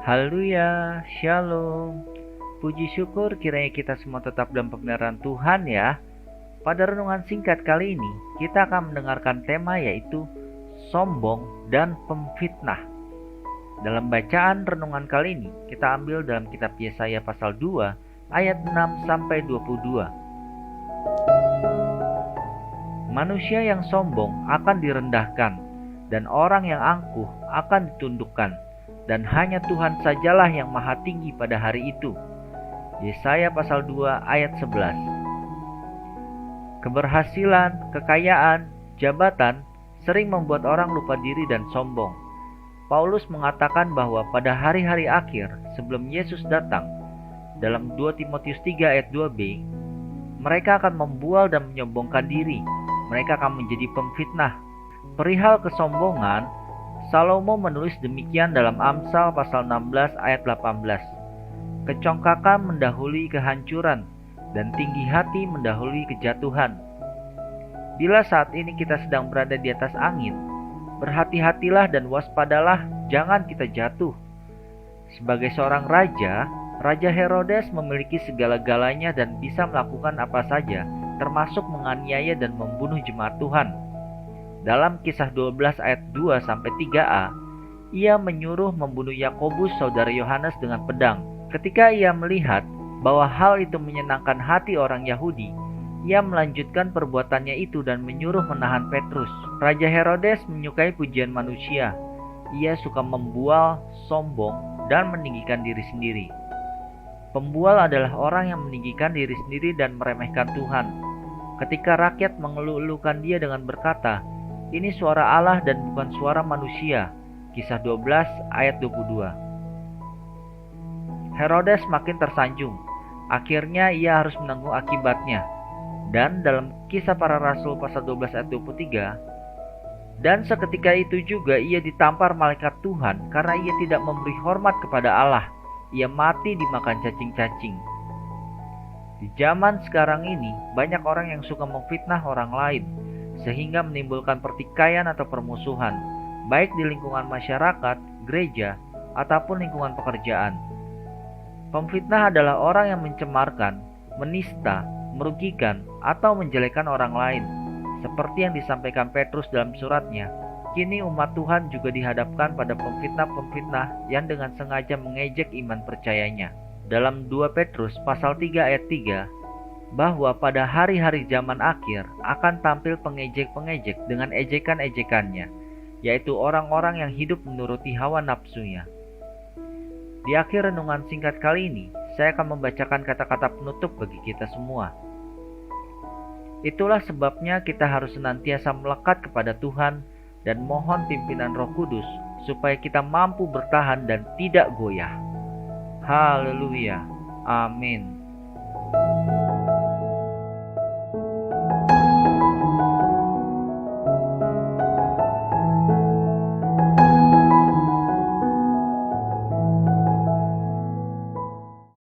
Haleluya, shalom. Puji syukur kiranya kita semua tetap dalam pemeliharaan Tuhan ya. Pada renungan singkat kali ini, kita akan mendengarkan tema yaitu sombong dan pemfitnah. Dalam bacaan renungan kali ini, kita ambil dalam kitab Yesaya pasal 2 ayat 6-22. Manusia yang sombong akan direndahkan, dan orang yang angkuh akan ditundukkan, dan hanya Tuhan sajalah yang maha tinggi pada hari itu. Yesaya pasal 2 ayat 11. Keberhasilan, kekayaan, jabatan sering membuat orang lupa diri dan sombong. Paulus mengatakan bahwa pada hari-hari akhir sebelum Yesus datang, dalam 2 Timotius 3 ayat 2b, mereka akan membual dan menyombongkan diri. Mereka akan menjadi pemfitnah. Perihal kesombongan, Salomo menulis demikian dalam Amsal pasal 16 ayat 18. Kecongkakan mendahului kehancuran, dan tinggi hati mendahului kejatuhan. Bila saat ini kita sedang berada di atas angin, berhati-hatilah dan waspadalah, jangan kita jatuh. Sebagai seorang raja, Raja Herodes memiliki segala-galanya dan bisa melakukan apa saja, termasuk menganiaya dan membunuh jemaat Tuhan. Dalam Kisah 12 ayat 2-3a, ia menyuruh membunuh Yakobus saudara Yohanes dengan pedang. Ketika ia melihat bahwa hal itu menyenangkan hati orang Yahudi, ia melanjutkan perbuatannya itu dan menyuruh menahan Petrus. Raja Herodes menyukai pujian manusia. Ia suka membual, sombong, dan meninggikan diri sendiri. Pembual adalah orang yang meninggikan diri sendiri dan meremehkan Tuhan. Ketika rakyat mengeluh-elukan dia dengan berkata, "Ini suara Allah dan bukan suara manusia." Kisah 12 ayat 22. Herodes makin tersanjung. Akhirnya ia harus menanggung akibatnya. Dan dalam Kisah Para Rasul pasal 12 ayat 23, dan seketika itu juga ia ditampar malaikat Tuhan karena ia tidak memberi hormat kepada Allah. Ia mati dimakan cacing-cacing. Di zaman sekarang ini, banyak orang yang suka memfitnah orang lain, sehingga menimbulkan pertikaian atau permusuhan, baik di lingkungan masyarakat, gereja, ataupun lingkungan pekerjaan. Pemfitnah adalah orang yang mencemarkan, menista, merugikan, atau menjelekkan orang lain. Seperti yang disampaikan Petrus dalam suratnya, kini umat Tuhan juga dihadapkan pada pemfitnah-pemfitnah yang dengan sengaja mengejek iman percayanya. Dalam 2 Petrus pasal 3 ayat 3, bahwa pada hari-hari zaman akhir akan tampil pengejek-pengejek dengan ejekan-ejekannya, yaitu orang-orang yang hidup menuruti hawa nafsunya. Di akhir renungan singkat kali ini, saya akan membacakan kata-kata penutup bagi kita semua. Itulah sebabnya kita harus senantiasa melekat kepada Tuhan dan mohon pimpinan Roh Kudus supaya kita mampu bertahan dan tidak goyah. Haleluya. Amin.